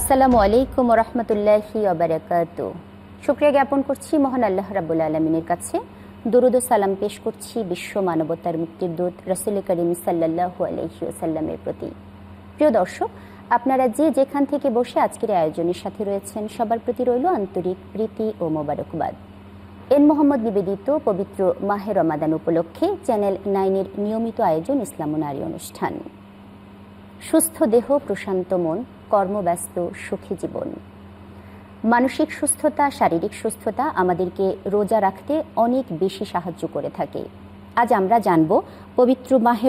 আসসালামু আলাইকুম ওয়া রাহমাতুল্লাহি ওয়া বারাকাতুহু। শুকরিয়া জ্ঞাপন করছি মহান আল্লাহ রাব্বুল আলামিনের কাছে। দরুদ ও সালাম পেশ করছি বিশ্ব মানবতার মুক্তির দূত রাসূল করিম সাল্লাল্লাহু আলাইহি ওয়াসাল্লামের প্রতি। প্রিয় দর্শক, আপনারা যে যেখান থেকে বসে আজকের আয়োজনের সাথে রয়েছেন সবার প্রতি রইল আন্তরিক প্রীতি ও মোবারকবাদ। এন মোহাম্মদ নিবেদিত পবিত্র মাহে রমাদান উপলক্ষে চ্যানেল 9-এর নিয়মিত আয়োজন ইসলাম ও নারী অনুষ্ঠান। সুস্থ দেহ, প্রশান্ত মন, কর্মব্যস্ত সুখী জীবন। মানসিক সুস্থতা, শারীরিক সুস্থতা আমাদেরকে রোজা রাখতে অনেক বেশি সাহায্য করে থাকে। আজ আমরা জানব পবিত্র মাহে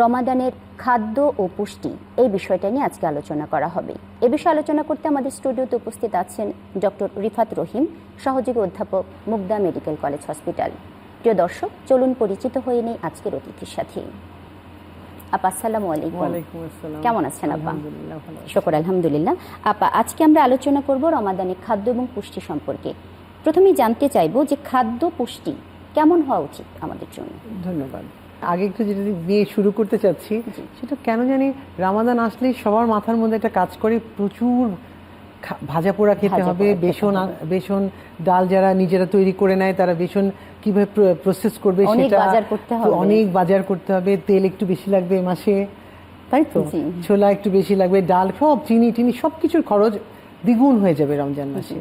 রমাদানের খাদ্য ও পুষ্টি, এই বিষয়টা নিয়ে আজকে আলোচনা করা হবে। এ বিষয়ে আলোচনা করতে আমাদের স্টুডিওতে উপস্থিত আছেন ডক্টর রিফাত রহিম, সহযোগী অধ্যাপক, মুগদা মেডিকেল কলেজ হসপিটাল। প্রিয় দর্শক, চলুন পরিচিত হয়ে নেই আজকের অতিথির সাথে। আপা আসসালামু আলাইকুম। ওয়ালাইকুম আসসালাম। কেমন আছেন আপা? আলহামদুলিল্লাহ ভালো আছি। শুকর আলহামদুলিল্লাহ। আপা, আজকে আমরা আলোচনা করব রমাদানের খাদ্য এবং পুষ্টি সম্পর্কে। প্রথমেই জানতে চাইবো যে খাদ্য পুষ্টি কেমন হওয়া উচিত আমাদের জন্য? ধন্যবাদ। আগে একটু যেটা নিয়ে শুরু করতে চাচ্ছি, সেটা কেন জানি রামাদান আসলেই সবার মাথার মধ্যে একটা কাজ করে, প্রচুর ভাজা পোড়া খেতে হবে। বেসন ডাল যারা নিজেরা তৈরি করে নেয় তারা বেসন কিভাবে প্রসেস করবে সেটা অনেক বাজার করতে হবে। তেল একটু বেশি লাগবে মাসে, তাই তো, ছোলা একটু বেশি লাগবে, ডাল সব চিনি সবকিছুর খরচ দ্বিগুণ হয়ে যাবে রমজান মাসে।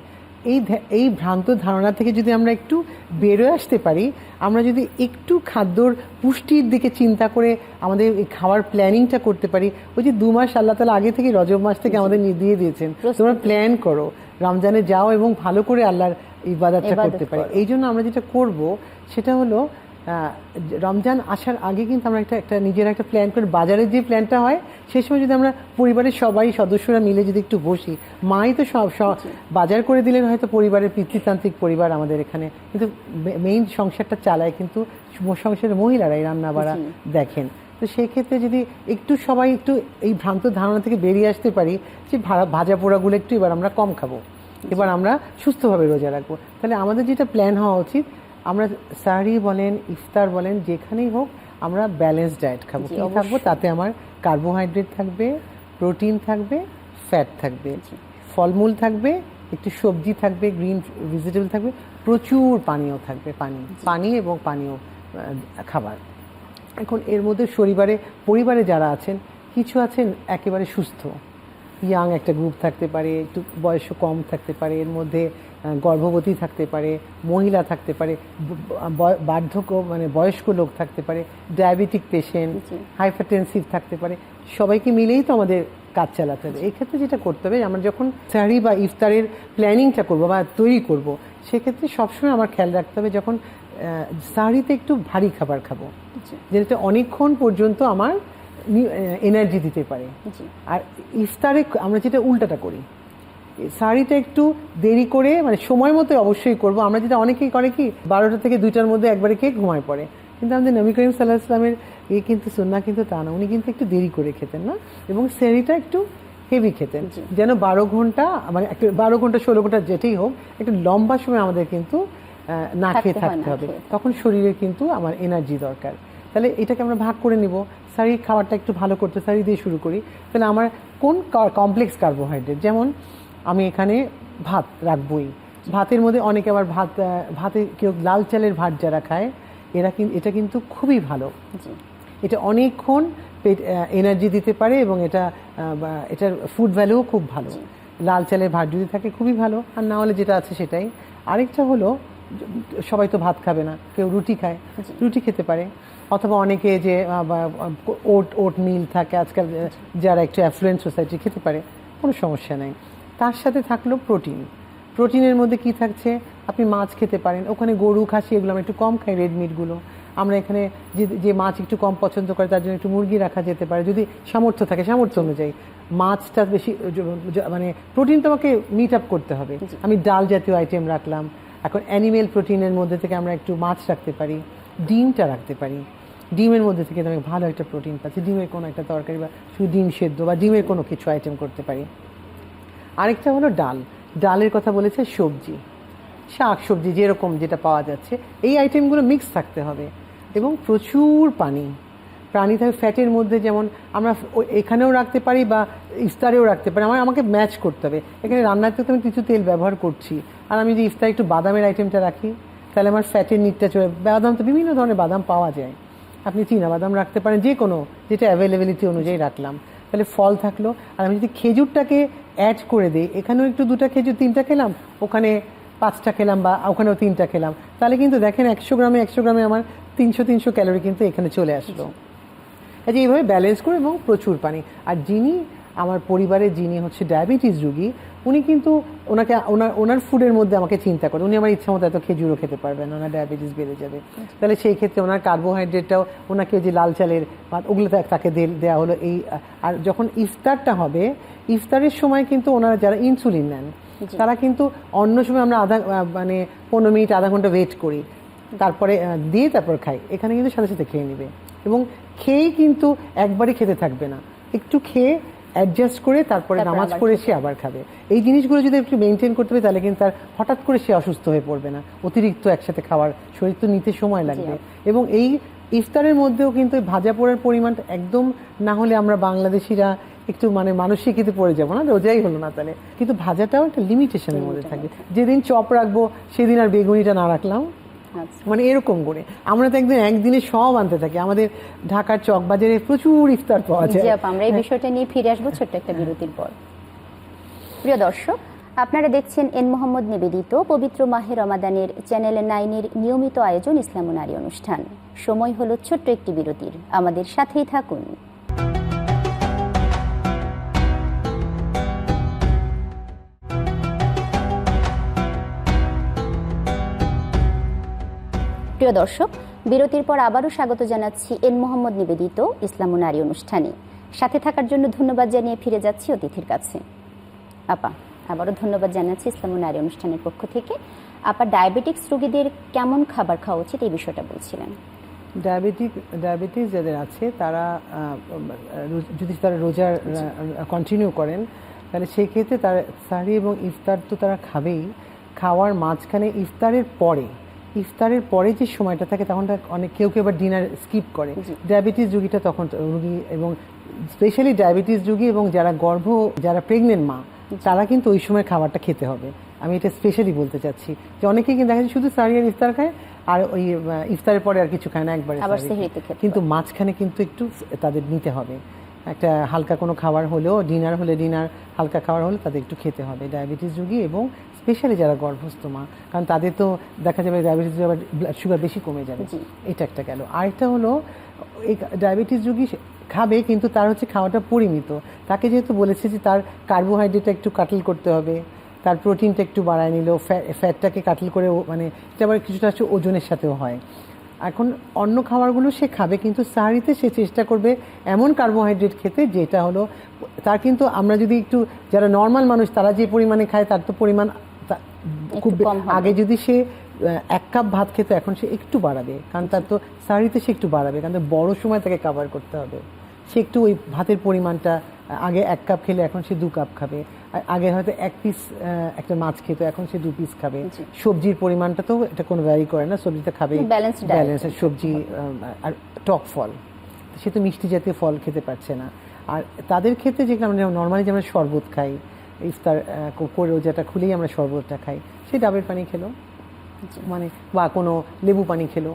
এই ভ্রান্ত ধারণা থেকে যদি আমরা একটু বেরোয় আসতে পারি, আমরা যদি একটু খাদ্যর পুষ্টির দিকে চিন্তা করে আমাদের খাওয়ার প্ল্যানিংটা করতে পারি, ওই যে 2 মাস আল্লাহ তাআলা আগে থেকে রজব মাস থেকে আমাদের দিয়ে দিয়েছেন, তোমরা প্ল্যান করো, রমজানে যাও এবং ভালো করে আল্লাহর ইবাদতটা করতে পারি। এই জন্য আমরা যেটা করব সেটা হলো রমজান আসার আগে কিন্তু আমরা একটা নিজের একটা প্ল্যান করে, বাজারের যে প্ল্যানটা হয় সেই সময় যদি আমরা পরিবারের সবাই সদস্যরা মিলে যদি একটু বসি, মাই তো সব বাজার করে দিলেন, হয়তো পরিবারের পিতৃতান্ত্রিক পরিবার আমাদের এখানে, কিন্তু মেইন সংসারটা চালায় কিন্তু সংসারের মহিলারাই, রান্না বাড়া দেখেন। তো সেই ক্ষেত্রে যদি একটু সবাই একটু এই ভ্রান্ত ধারণা থেকে বেরিয়ে আসতে পারি যে ভাজা পোড়াগুলো একটু এবার আমরা কম খাবো, এবার আমরা সুস্থভাবে রোজা রাখবো, তাহলে আমাদের যেটা প্ল্যান হওয়া উচিত, আমরা সাহরি বলেন, ইফতার বলেন, যেখানেই হোক আমরা ব্যালেন্স ডায়েট খাবো। কি থাকবো তাতে আমার কার্বোহাইড্রেট থাকবে, প্রোটিন থাকবে, ফ্যাট থাকবে, ফলমূল থাকবে, একটু সবজি থাকবে, গ্রিন ভেজিটেবল থাকবে, প্রচুর পানীয় থাকবে, পানি এবং পানীয় খাবার। এখন এর মধ্যে পরিবারে যারা আছেন, কিছু আছেন একেবারে সুস্থ, ইয়াং একটা গ্রুপ থাকতে পারে, একটু বয়স কম থাকতে পারে, এর মধ্যে গর্ভবতী থাকতে পারে, মহিলা থাকতে পারে, বার্ধক্য মানে বয়স্ক লোক থাকতে পারে, ডায়াবেটিক পেশেন্ট, হাইপারটেনসিভ থাকতে পারে। সবাইকে মিলেই তো আমাদের কাজ চালাতে হবে। এই ক্ষেত্রে যেটা করতে হবে, আমরা যখন সাহরি বা ইফতারের প্ল্যানিংটা করব বা তৈরি করব, সেক্ষেত্রে সবসময় আমার খেয়াল রাখতে হবে যখন সাহরিতে একটু ভারী খাবার খাবো, যেটা অনেকক্ষণ পর্যন্ত আমার এনার্জি দিতে পারে। আর ইফতারে আমরা যেটা উল্টাটা করি, সাহরিটা একটু দেরি করে, মানে সময় মতো অবশ্যই করব। আমরা যেটা অনেকেই করে কি, 12টা থেকে 2টার মধ্যে একবারে খেয়ে ঘুমায় পড়ে, কিন্তু আমাদের নবী করিম সাল্লাল্লাহু আলাইহি ওয়াসাল্লামের কিন্তু সুন্নাহ কিন্তু তা না, উনি কিন্তু একটু দেরি করে খেতেন না, এবং সেহরিটা একটু হেভি খেতেন, যেন 12 ঘন্টা, মানে একটা 12 ঘন্টা 16 ঘন্টা যেটাই হোক, একটু লম্বা সময় আমাদের কিন্তু না খেয়ে থাকতে হবে, তখন শরীরে কিন্তু আমার এনার্জি দরকার। তাহলে এটাকে আমরা ভাগ করে নিব, সাহরি খাবারটা একটু ভালো করতে সাহরি দিয়ে শুরু করি। তাহলে আমার কোন কমপ্লেক্স কার্বোহাইড্রেট, যেমন আমি এখানে ভাত রাখবই, ভাতের মধ্যে অনেকে আবার ভাতে কেউ লাল চালের ভাত যারা খায়, এটা কিন্তু খুবই ভালো, এটা অনেকক্ষণ এনার্জি দিতে পারে, এবং এটার ফুড ভ্যালুও খুব ভালো। লাল চালের ভাত যদি থাকে খুবই ভালো, আর না হলে যেটা আছে সেটাই। আরেকটা হলো, সবাই তো ভাত খাবে না, কেউ রুটি খায়, রুটি খেতে পারে, অথবা অনেকে যে ওট মিল থাকে আজকাল, যারা একটু অ্যাফ্লুয়েন্ট সোসাইটি খেতে পারে, কোনো সমস্যা নেই। তার সাথে থাকলো প্রোটিনের মধ্যে কি থাকছে, আপনি মাছ খেতে পারেন, ওখানে গরু, খাসি এগুলো আমরা একটু কম খাই, রেড মিটগুলো। আমরা এখানে যে মাছ একটু কম পছন্দ করে তার জন্য একটু মুরগি রাখা যেতে পারে, যদি সামর্থ্য থাকে, সামর্থ্য অনুযায়ী মাছটা বেশি, মানে প্রোটিন তোমাকে মিট আপ করতে হবে। আমি ডাল জাতীয় আইটেম রাখলাম। এখন অ্যানিমেল প্রোটিনের মধ্যে থেকে আমরা একটু মাছ রাখতে পারি, ডিমটা রাখতে পারি, ডিমের মধ্যে থেকে আমি ভালো একটা প্রোটিন পাচ্ছি, ডিমের কোনো একটা তরকারি বা শুধু ডিম সেদ্ধ বা ডিমের কোনো কিছু আইটেম করতে পারি। আরেকটা হলো ডালের কথা বলেছে, সবজি, শাক সবজি যেরকম যেটা পাওয়া যাচ্ছে, এই আইটেমগুলো মিক্স থাকতে হবে, এবং প্রচুর প্রাণী থাকে ফ্যাটের মধ্যে, যেমন আমরা এখানেও রাখতে পারি বা ইফতারেও রাখতে পারি, আমাকে ম্যাচ করতে হবে। এখানে রান্নাতে তো আমি কিছু তেল ব্যবহার করছি, আর আমি যদি ইফতারে একটু বাদামের আইটেমটা রাখি তাহলে আমার ফ্যাটের নিটটা চলে। বাদাম তো বিভিন্ন ধরনের বাদাম পাওয়া যায়, আপনি চীনা বাদাম রাখতে পারেন, যে কোনো যেটা অ্যাভেলেবিলিটি অনুযায়ী রাখলাম, তাহলে ফল থাকলো। আর আমি যদি খেজুরটাকে অ্যাড করে দিই, এখানেও একটু 2টা খেজুর 3টা খেলাম, ওখানে 5টা খেলাম বা ওখানেও 3টা খেলাম, তাহলে কিন্তু দেখেন 100 গ্রামে আমার 300 ক্যালোরি কিন্তু এখানে চলে আসলো। আচ্ছা, এইভাবে ব্যালেন্স করে এবং প্রচুর পানি। আর যিনি আমার পরিবারের যিনি হচ্ছে ডায়াবেটিস রোগী, উনি কিন্তু ওনার ফুডের মধ্যে আমাকে চিন্তা করে, উনি আমার ইচ্ছা মতো এত খেজুরও খেতে পারবেন, ওনার ডায়াবেটিস বেড়ে যাবে। তাহলে সেই ক্ষেত্রে ওনার কার্বোহাইড্রেটটাও, ওনাকে যে লাল চালের ভাত ওগুলো তাকে দেওয়া হলো। আর যখন ইফতারটা হবে, ইফতারের সময় কিন্তু ওনারা যারা ইনসুলিন নেন তারা কিন্তু অন্য সময় আমরা 15 মিনিট আধা ঘন্টা ওয়েট করি, তারপরে তারপর খাই। এখানে কিন্তু সাথে সাথে খেয়ে নেবে, এবং খেয়েই কিন্তু একবারই খেতে থাকবে না, একটু খেয়ে অ্যাডজাস্ট করে তারপরে নামাজ পড়ে সে আবার খাবে। এই জিনিসগুলো যদি একটু মেনটেন করতে হবে, তাহলে কিন্তু তার হঠাৎ করে সে অসুস্থ হয়ে পড়বে না। অতিরিক্ত একসাথে খাওয়ার, শরীর তো নিতে সময় লাগবে। এবং এই ইফতারের মধ্যেও কিন্তু ভাজা পোড়ার পরিমাণটা একদম, না হলে আমরা বাংলাদেশিরা একটু মানসিকতে পড়ে যাবো না, রোজাই হলো না তাহলে। কিন্তু ভাজাটাও একটা লিমিটেশনের মধ্যে থাকবে। যেদিন চপ রাখবো সেদিন আর বেগুনিটা না রাখলাম, এরকম করে আমরা তো একদিনে সব আনতে থাকি। আমাদের ঢাকার চক বাজারে প্রচুর ইফতার পাওয়া যায়। আমরা এই বিষয়টা নিয়ে ফিরে আসবো ছোট্ট একটা বিরতির পর। প্রিয় দর্শক, আপনারা দেখছেন এন মোহাম্মদ নিবেদিত পবিত্র মাহে রমাদানের চ্যানেল 9-এর নিয়মিত আয়োজন ইসলাম ও নারী অনুষ্ঠান। সময় হলো ছোট্ট একটি বিরতির, আমাদের সাথেই থাকুন। প্রিয় দর্শক, বিরতির পর আবারও স্বাগত জানাচ্ছি এন মোহাম্মদ নিবেদিত ইসলাম ও নারী অনুষ্ঠানে। সাথে থাকার জন্য ধন্যবাদ জানিয়ে ফিরে যাচ্ছি অতিথির কাছে। আপা, আবারও ধন্যবাদ জানাচ্ছি ইসলাম ও নারী অনুষ্ঠানের পক্ষ থেকে। আপা, ডায়াবেটিক্স রোগীদের কেমন খাবার খাওয়া উচিত এই বিষয়টা বলছিলেন। ডায়াবেটিস যাদের আছে তারা যদি তারা রোজা কন্টিনিউ করেন, তাহলে সেই ক্ষেত্রে তারা সাহরি এবং ইফতার তো তারা খাবেই। খাওয়ার মাঝখানে ইফতারের পরে যে সময়টা থাকে, তখন কেউ আবার ডিনার স্কিপ করে। ডায়াবেটিস রোগীটা তখন রোগী, এবং স্পেশালি ডায়াবেটিস রোগী এবং যারা প্রেগনেন্ট মা, তারা কিন্তু ওই সময় খাবারটা খেতে হবে। আমি এটা স্পেশালি বলতে চাচ্ছি যে অনেকেই কিন্তু দেখা যায় শুধু সাহরি আর ইফতার খায়, আর ওই ইফতারের পরে আর কিছু খায় না, একবারে। কিন্তু মাঝখানে কিন্তু একটু তাদের নিতে হবে, একটা হালকা কোনো খাবার হলেও, ডিনার হলে ডিনার, হালকা খাবার হলে তাদের একটু খেতে হবে, ডায়াবেটিস রোগী এবং স্পেশালি যারা গর্ভস্থ মা, কারণ তাদের তো দেখা যাবে ডায়াবেটিস আবার ব্লাড সুগার বেশি কমে যাবে। এটা একটা গেল। আরেকটা হলো, এই ডায়াবেটিস রোগী খাবে, কিন্তু তার হচ্ছে খাওয়াটা পরিমিত। তাকে যেহেতু বলেছে যে তার কার্বোহাইড্রেটটা একটু কাটল করতে হবে, তার প্রোটিনটা একটু বাড়ায় নিল, ফ্যাটটাকে কাটল করে, এটা আবার কিছুটা হচ্ছে ওজনের সাথেও হয়। এখন অন্য খাবারগুলো সে খাবে, কিন্তু সাহারিতে সে চেষ্টা করবে এমন কার্বোহাইড্রেট খেতে যেটা হলো তার, কিন্তু আমরা যদি একটু, যারা নর্মাল মানুষ তারা যে পরিমাণে খায় তার তো পরিমাণ খুব, আগে যদি সে 1 কাপ ভাত খেত, এখন সে একটু বাড়াবে, কারণ তার তো সাহারিতে সে একটু বাড়াবে, কারণ বড় সময় তাকে কভার করতে হবে। সে একটু ওই ভাতের পরিমাণটা, আগে 1 কাপ খেলে এখন সে 2 কাপ খাবে। আগে হয়তো 1 পিস একটা মাছ খেত, এখন সে 2 পিস খাবে। সবজির পরিমাণটা তো এটা কোনো ভ্যারি করে না, সবজিটা খাবে ব্যালেন্স সবজি, আর টক ফল। সে তো মিষ্টি জাতীয় ফল খেতে পারছে না। আর তাদের ক্ষেত্রে যেগুলো আমরা নর্মালি যেমন শরবত খাই, ইফতার করে রোজাটা খুলেই আমরা শরবতটা খাই, সে ডাবের পানি খেলো, বা কোনো লেবু পানি খেলো,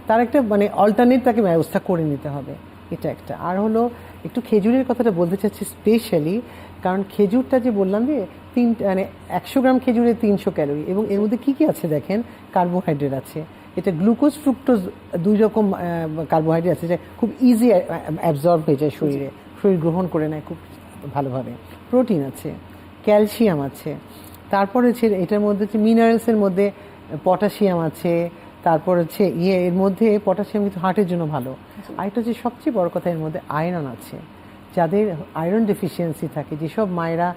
তার একটা অল্টারনেট তাকে ব্যবস্থা করে নিতে হবে। এটা একটা। আর হলো, একটু খেজুরের কথাটা বলতে চাচ্ছি স্পেশালি, কারণ খেজুরটা যে বললাম যে 100 গ্রাম খেজুরে 300 ক্যালোরি, এবং এর মধ্যে কী কী আছে দেখেন, কার্বোহাইড্রেট আছে। এটা গ্লুকোজ ফ্রুক্টোজ 2 রকম কার্বোহাইড্রেট আছে, যেটা খুব ইজি অ্যাবজর্ব হয়ে যায় শরীর গ্রহণ করে নেয় খুব ভালোভাবে। প্রোটিন আছে, ক্যালসিয়াম আছে, তারপর হচ্ছে এটার মধ্যে হচ্ছে মিনারেলসের মধ্যে পটাশিয়াম আছে, তারপর হচ্ছে এর মধ্যে পটাশিয়াম কিন্তু হার্টের জন্য ভালো। আরেকটা হচ্ছে সবচেয়ে বড় কথা, এর মধ্যে আয়রন আছে। যাদের আয়রন ডেফিসিয়েন্সি থাকে, যেসব মায়েরা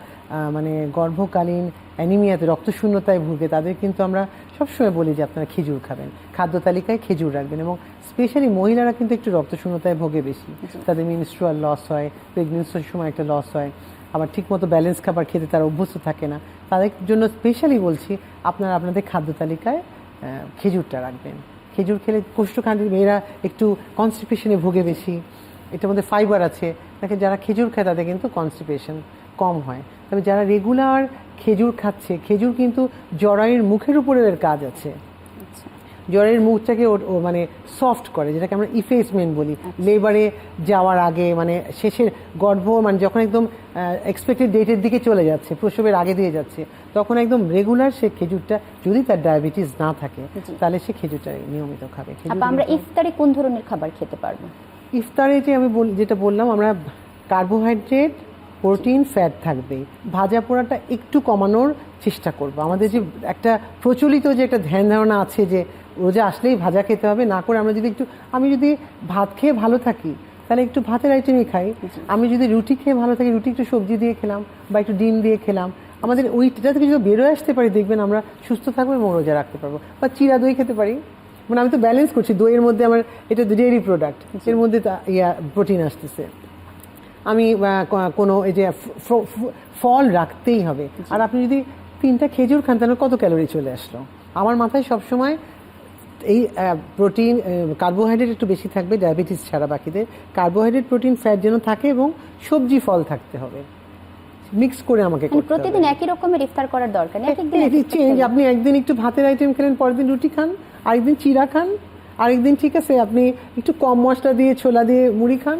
গর্ভকালীন অ্যানিমিয়াতে, রক্তশূন্যতায় ভুগে, তাদের কিন্তু আমরা সবসময় বলি যে আপনারা খেজুর খাবেন, খাদ্য তালিকায় খেজুর রাখবেন। এবং স্পেশালি মহিলারা কিন্তু একটু রক্তশূন্যতায় ভোগে বেশি, তাদের মেনস্ট্রুয়াল লস হয়, প্রেগনেন্সির সময় একটা লস হয়, আবার ঠিকমতো ব্যালেন্স খাবার খেতে তারা অভ্যস্ত থাকে না। তাদের জন্য স্পেশালি বলছি, আপনারা আপনাদের খাদ্য তালিকায় খেজুরটা রাখবেন। খেজুর খেলে কোষ্ঠকাঠিন্য, মেয়েরা একটু কনস্টিপেশনে ভোগে বেশি, এটার মধ্যে ফাইবার আছে, দেখেন যারা খেজুর খায় তাদের কিন্তু কনস্টিপেশন কম হয়। তবে যারা রেগুলার খেজুর খাচ্ছে, খেজুর কিন্তু জরায়ুর মুখের উপরেও এর কাজ আছে, জরায়ুর মুখটাকে ও মানে সফট করে, যেটাকে আমরা ইফেসমেন্ট বলি। লেবারে যাওয়ার আগে মানে শেষের গর্ভ মানে যখন একদম এক্সপেক্টেড ডেটের দিকে চলে যাচ্ছে, প্রসবের আগে দিয়ে যাচ্ছে, তখন একদম রেগুলার সে খেজুরটা, যদি তার ডায়াবেটিস না থাকে তাহলে সে খেজুরটা নিয়মিত খাবে। আমরা ইফতারে কোন ধরনের খাবার খেতে পারবো? ইফতারে যে আমি যেটা বললাম, আমরা কার্বোহাইড্রেট, প্রোটিন, ফ্যাট থাকবে, ভাজা পোড়াটা একটু কমানোর চেষ্টা করব। আমাদের যে একটা প্রচলিত যে একটা ধ্যান ধারণা আছে যে রোজা আসলেই ভাজা খেতে হবে, না করে আমরা যদি একটু, আমি যদি ভাত খেয়ে ভালো থাকি তাহলে একটু ভাতের আইটেমই খাই, আমি যদি রুটি খেয়ে ভালো থাকি রুটি একটু সবজি দিয়ে খেলাম বা একটু ডিম দিয়ে খেলাম, আমাদের ওইটা থেকে যদি বেরোয় আসতে পারি দেখবেন আমরা সুস্থ থাকবো এবং রোজা রাখতে পারবো। বা চিরা দই খেতে পারি, মানে আমি তো ব্যালেন্স করছি, দইয়ের মধ্যে আমার এটা ডেয়ারি প্রোডাক্ট, এর মধ্যে প্রোটিন আসতেছে, আমি কোনো এই যে ফল রাখতেই হবে। আর আপনি যদি 3টা খেজুর খান তাহলে কত ক্যালোরি চলে আসলো। আমার মাথায় সবসময় এই প্রোটিন, কার্বোহাইড্রেট একটু বেশি থাকবে ডায়াবেটিস ছাড়া, বাকিদের কার্বোহাইড্রেট, প্রোটিন, ফ্যাট যেন থাকে এবং সবজি ফল থাকতে হবে, মিক্স করে আমাকে করতে হবে। প্রতিদিন একই রকমের ইফতার করার দরকার নেই, চেঞ্জ, আপনি একদিন একটু ভাতের আইটেম খেলেন, পরের দিন রুটি খান, আরেকদিন চিরা খান, আরেকদিন ঠিক আছে আপনি একটু কম মশলা দিয়ে ছোলা দিয়ে মুড়ি খান,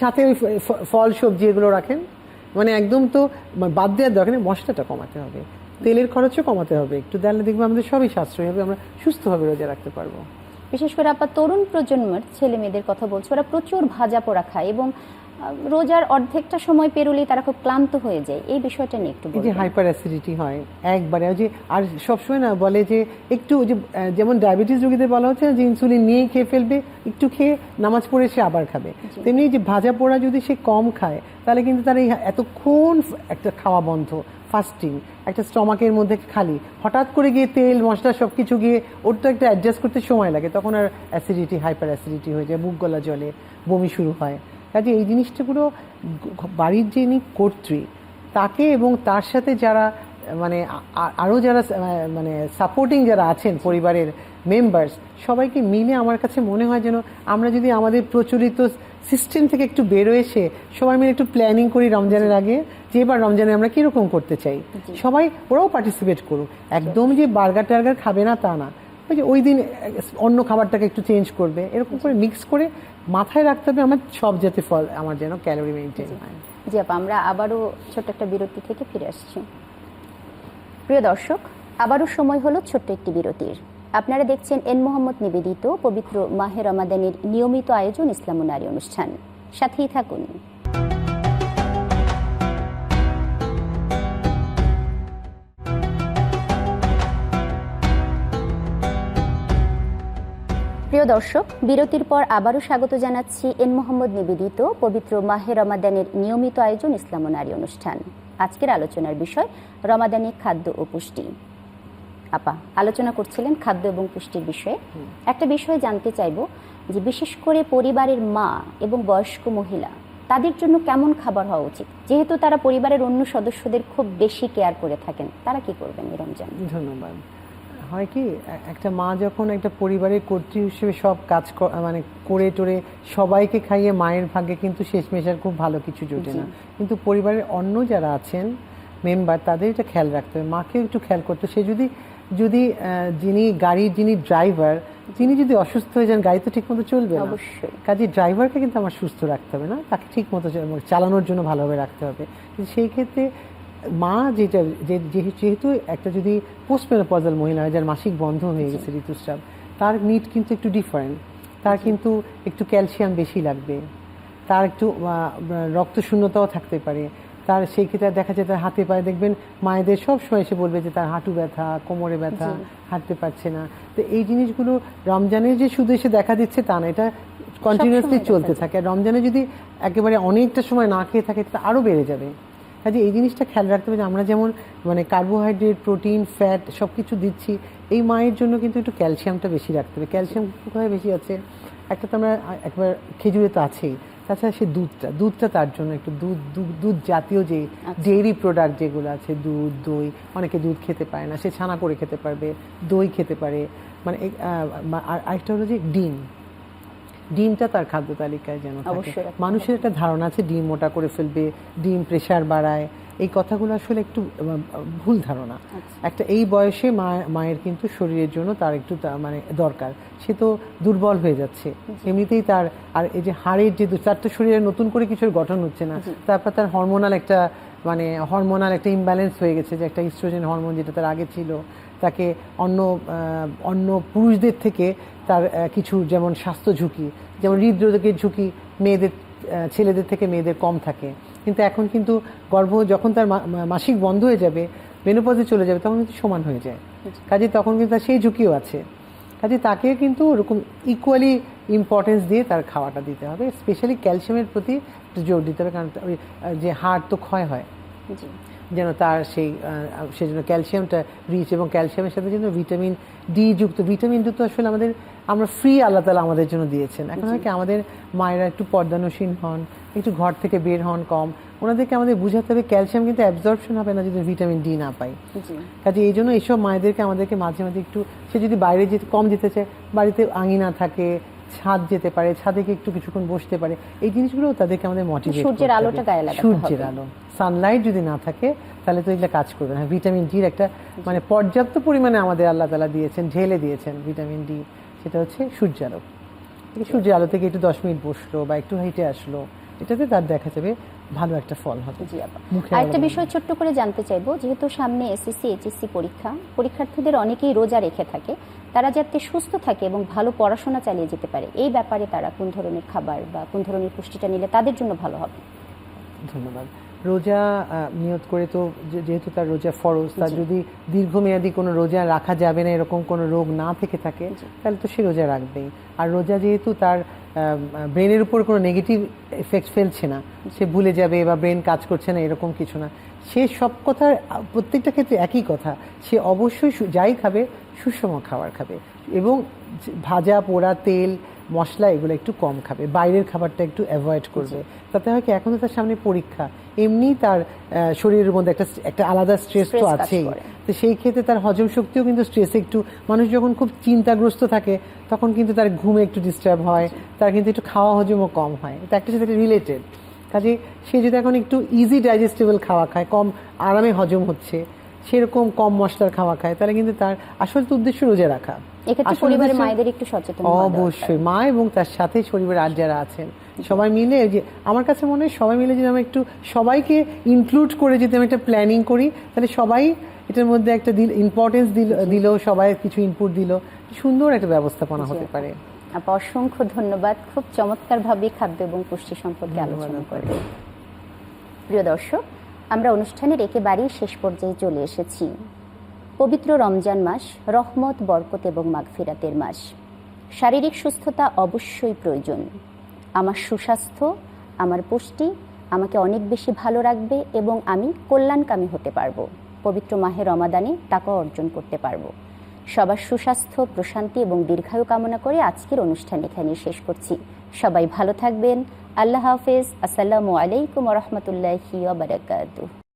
সাথে ওই ফল সবজি এগুলো রাখেন, মানে একদম তো বাদ দেওয়ার দরকার নেই। মশলাটা কমাতে হবে, তেলের খরচও কমাতে হবে একটু, তাহলে দেখবো আমাদের সবই সাশ্রয়ী হবে, আমরা সুস্থভাবে রোজা রাখতে পারবো। বিশেষ করে আপনার তরুণ প্রজন্মের ছেলে মেয়েদের কথা বলছি, ওরা প্রচুর ভাজা পোড়া খায় এবং রোজার অর্ধেকটা সময় পেরোলেই তারা খুব ক্লান্ত হয়ে যায়, এই বিষয়টা নিয়ে একটু বলুন। যে হাইপার অ্যাসিডিটি হয় একবারে, যে আর সবসময় না বলে যে একটু যে যেমন ডায়াবেটিস রোগীদের বলা হচ্ছে না যে ইনসুলিন নিয়েই খেয়ে ফেলবে, একটু খেয়ে নামাজ পড়ে সে আবার খাবে, তেমনি যে ভাজা পোড়া যদি সে কম খায় তাহলে কিন্তু তার এই এতক্ষণ একটা খাওয়া বন্ধ, ফাস্টিং, একটা স্টমাকের মধ্যে খালি, হঠাৎ করে গিয়ে তেল মশলা সব কিছু গিয়ে ওর তো একটা অ্যাডজাস্ট করতে সময় লাগে, তখন আর অ্যাসিডিটি, হাইপার অ্যাসিডিটি হয়ে যায়, বুক গলা জলে, বমি শুরু হয়। কাজে এই জিনিসটাগুলো বাড়ির যিনি কর্ত্রী তাকে এবং তার সাথে যারা মানে আরও যারা মানে সাপোর্টিং যারা আছেন পরিবারের মেম্বার্স, সবাইকে মিলে আমার কাছে মনে হয় যেন আমরা যদি আমাদের প্রচলিত সিস্টেম থেকে একটু বেরোয় এসে সবাই মিলে একটু প্ল্যানিং করি রমজানের আগে, যে এবার রমজানে আমরা কীরকম করতে চাই, সবাই ওরাও পার্টিসিপেট করুক। একদম যে বার্গার টার্গার খাবে না তা না, ওই যে ওই দিন অন্য খাবারটাকে একটু চেঞ্জ করবে, এরকম করে মিক্স করে মাথায় রাখতে হবে আমার সব জাতীয় ফল আমার যেন ক্যালোরি মেনটেন হয়। জি আপা, আমরা আবারও ছোট্ট একটা বিরতি থেকে ফিরে আসছি। প্রিয় দর্শক, আবারও সময় হলো ছোট্ট একটি বিরতির। আপনারা দেখছেন এন মোহাম্মদ নিবেদিত পবিত্র মাহে রমাদানের নিয়মিত আয়োজন ইসলাম ও নারী অনুষ্ঠান, সাথেই থাকুন। প্রিয় দর্শক, বিরতির পর আবারও স্বাগত জানাচ্ছি এন মোহাম্মদ নিবেদিত পবিত্র মাহে রমাদানের নিয়মিত আয়োজন ইসলাম ও নারী অনুষ্ঠান। আজকের আলোচনার বিষয় রমাদানী খাদ্য ও পুষ্টি। আপা আলোচনা করছিলেন খাদ্য এবং পুষ্টির বিষয়ে। একটা বিষয় জানতে চাইব যে বিশেষ করে পরিবারের মা এবং বয়স্ক মহিলা, তাদের জন্য কেমন খাবার হওয়া উচিত, যেহেতু তারা পরিবারের অন্য সদস্যদের খুব বেশি কেয়ার করে থাকেন, তারা কি করবেন এই রমজান? ধন্যবাদ। হয় কি, একটা মা যখন একটা পরিবারের কর্ত্রী হিসেবে সব কাজ মানে করে টোরে সবাইকে খাইয়ে মায়ের ভাগ্যে কিন্তু শেষমেশ আর খুব ভালো কিছু জোটে না, কিন্তু পরিবারের অন্য যারা আছেন মেম্বার তাদের এটা খেয়াল রাখতে হবে, মাকেও একটু খেয়াল করতে। সে যদি যিনি গাড়ির যিনি ড্রাইভার তিনি যদি অসুস্থ হয়ে যান, গাড়ি তো ঠিক মতো চলবে না, কাজে ড্রাইভারকে কিন্তু আমার সুস্থ রাখতে হবে না, তাকে ঠিক মতো চালানোর জন্য ভালোভাবে রাখতে হবে। কিন্তু সেই ক্ষেত্রে মা যেটা যেহেতু একটা যদি পোস্টমেনোপজাল মহিলা হয় যার মাসিক বন্ধ হয়ে গেছে ঋতুস্রাব, তার নিড কিন্তু একটু ডিফারেন্ট, তার কিন্তু একটু ক্যালসিয়াম বেশি লাগবে, তার একটু রক্তশূন্যতাও থাকতে পারে, তার সেই ক্ষেত্রে দেখা যায় তার হাতে পায়ে দেখবেন মায়েদের সব সময় এসে বলবে যে তার হাঁটু ব্যথা, কোমরে ব্যথা, হাঁটতে পারছে না। তো এই জিনিসগুলো রমজানে যে শুধু এসে দেখা দিচ্ছে তা না, এটা কন্টিনিউয়াসলি চলতে থাকে। আর রমজানে যদি একেবারে অনেকটা সময় না খেয়ে থাকে তা আরও বেড়ে যাবে। কাজে এই জিনিসটা খেয়াল রাখতে হবে যে আমরা যেমন মানে কার্বোহাইড্রেট, প্রোটিন, ফ্যাট সব কিছু দিচ্ছি, এই মায়ের জন্য কিন্তু একটু ক্যালসিয়ামটা বেশি রাখতে হবে। ক্যালসিয়াম কোথায় বেশি আছে, একটা তো আমরা একবার খেজুরে তো আছেই, তাছাড়া সে দুধটা তার জন্য একটু দুধ জাতীয় যে ডেইরি প্রোডাক্ট যেগুলো আছে, দুধ, দই, অনেকে দুধ খেতে পারে না, সে ছানা করে খেতে পারবে, দই খেতে পারে, মানে আরেকটা হলো যে ডিমটা তার খাদ্য তালিকায় যেন থাকে। অবশ্যই রাখতে মানুষের একটা ধারণা আছে ডিম মোটা করে ফেলবে, ডিম প্রেশার বাড়ায়, এই কথাগুলো আসলে একটু ভুল ধারণা। একটা এই বয়সে মায়ের কিন্তু শরীরের জন্য তার একটু মানে দরকার, সে তো দুর্বল হয়ে যাচ্ছে এমনিতেই তার, আর এই যে হাড়ের যে তার তো শরীরে নতুন করে কিছুর গঠন হচ্ছে না, তারপর তার হরমোনাল একটা ইমব্যালেন্স হয়ে গেছে, যে একটা ইস্ট্রোজেন হরমোন যেটা তার আগে ছিল, তাকে অন্য পুরুষদের থেকে তার কিছু যেমন স্বাস্থ্য ঝুঁকি, যেমন হৃদরোগের ঝুঁকি ছেলেদের থেকে মেয়েদের কম থাকে, কিন্তু এখন কিন্তু যখন তার মাসিক বন্ধ হয়ে যাবে, মেনোপজে চলে যাবে, তখন কিন্তু সমান হয়ে যায়, কাজে তখন কিন্তু তার সেই ঝুঁকিও আছে, কাজে তাকে কিন্তু ওরকম ইকুয়ালি ইম্পর্টেন্স দিয়ে তার খাওয়াটা দিতে হবে, স্পেশালি ক্যালসিয়ামের প্রতি জোর দিতে হবে, কারণ ওই যে হাড় তো ক্ষয় হয়, যেন তার সেই জন্য ক্যালসিয়ামটা রিচ, এবং ক্যালসিয়ামের সাথে যেন ভিটামিন ডি যুক্ত, ভিটামিন ডি তো আসলে আমরা ফ্রি আল্লাহ তাআলা আমাদের জন্য দিয়েছেন। এখন হয় কি আমাদের মায়েরা একটু পর্দানসীন হন, একটু ঘর থেকে বের হন কম, ওনাদেরকে আমাদের বুঝাতে হবে ক্যালসিয়াম কিন্তু অ্যাবজর্পশন হবে না যদি ভিটামিন ডি না পাই, কাজে এই জন্য এইসব মায়েদেরকে আমাদেরকে মাঝে মাঝে একটু, সে যদি বাইরে যেতে কম যেতে চায়, বাড়িতে আঙিনা থাকে, ছাদ যেতে পারে, ছাদে একটু কিছুক্ষণ বসতে পারে, এই জিনিসগুলো তাদেরকে আমাদের মোটিভেট, সূর্যের আলোটা গায়ে লাগাতে হবে, সূর্যের আলো, সানলাইট যদি না থাকে তাহলে তো এগুলো কাজ করবে না। ভিটামিন ডির একটা মানে পর্যাপ্ত পরিমাণে আমাদের আল্লাহ তাআলা দিয়েছেন, ঢেলে দিয়েছেন ভিটামিন ডি, সেটা হচ্ছে সূর্যালো। সূর্যের আলো থেকে একটু 10 মিনিট বসলো বা একটু হেঁটে আসলো, এটাতে তার দেখা যাবে ভালো একটা ফল হবে। জি আপা, আরেকটা বিষয় ছোট্ট করে জানতে চাইবো, যেহেতু সামনে এসএসসি এইচএসসি পরীক্ষার্থীদের অনেকেই রোজা রেখে থাকে, তারা যাতে সুস্থ থাকে এবং ভালো পড়াশোনা চালিয়ে যেতে পারে, এই ব্যাপারে তারা কোন ধরনের খাবার বা কোন ধরনের পুষ্টিটা নিলে তাদের জন্য ভালো হবে? ধন্যবাদ। রোজা নিয়ত করে তো যেহেতু তার রোজা ফরজ, তার যদি দীর্ঘমেয়াদী কোনো রোজা রাখা যাবে না এরকম কোনো রোগ না থেকে থাকে, তাহলে তো সে রোজা রাখবেই। আর রোজা যেহেতু তার ব্রেনের উপর কোনো নেগেটিভ এফেক্ট ফেলছে না, সে ভুলে যাবে বা ব্রেন কাজ করছে না এরকম কিছু না, সে সব কথার প্রত্যেকটা ক্ষেত্রে একই কথা, সে অবশ্যই যাই খাবে সুষম খাবার খাবে, এবং ভাজা পোড়া তেল মশলা এগুলো একটু কম খাবে, বাইরের খাবারটা একটু অ্যাভয়েড করবে। তাতে হয় কি, এখন তো তার সামনে পরীক্ষা, এমনি তার শরীরের মধ্যে একটা আলাদা স্ট্রেস তো আছেই, তো সেই ক্ষেত্রে তার হজম শক্তিও কিন্তু স্ট্রেসে একটু, মানুষ যখন খুব চিন্তাগ্রস্ত থাকে তখন কিন্তু তার ঘুমে একটু ডিস্টার্ব হয়, তার কিন্তু একটু খাওয়া হজমও কম হয়, এটা একটা সাথে রিলেটেড। কাজে সে যদি এখন একটু ইজি ডাইজেস্টেবল খাওয়া খায়, কম আরামে হজম হচ্ছে, সেরকম কম মশলার খাওয়া খায়, তাহলে কিন্তু তার আসল তো উদ্দেশ্য রোজা রাখা। এক্ষেত্রে পরিবারের মায়েদের একটু সচেতন হওয়া দরকার। অবশ্যই মা এবং তার সাথে পরিবারের আর যারা আছেন সবাই মিলে, যে আমার কাছে মনে হয় সবাই মিলে যদি আমরা একটু সবাইকে ইনক্লুড করে যদি আমি একটা প্ল্যানিং করি, তাহলে সবাই এটার মধ্যে একটা ইম্পর্টেন্স দিল, সবাই কিছু ইনপুট দিল, সুন্দর একটা ব্যবস্থাপনা হতে পারে। আপা অসংখ্য ধন্যবাদ, খুব চমৎকারভাবে খাদ্য এবং পুষ্টি সম্পর্কে আলোচনা করে। প্রিয় দর্শক, আমরা অনুষ্ঠানের একেবারেই শেষ পর্যায়ে চলে এসেছি। পবিত্র রমজান মাস রহমত, বরকত এবং মাগফিরাতের মাস। শারীরিক সুস্থতা অবশ্যই প্রয়োজন। আমার সুস্বাস্থ্য, আমার পুষ্টি আমাকে অনেক বেশি ভালো রাখবে এবং আমি কল্যাণকামী হতে পারবো। পবিত্র মাহে রমাদানে তাকওয়া অর্জন করতে পারবো। সবার সুস্বাস্থ্য, প্রশান্তি এবং দীর্ঘায়ু কামনা করে আজকের অনুষ্ঠান এখানেই শেষ করছি। সবাই ভালো থাকবেন। আল্লাহ হাফেজ। আসসালামু আলাইকুম ওয়া রাহমাতুল্লাহি ওয়া বারাকাতুহু।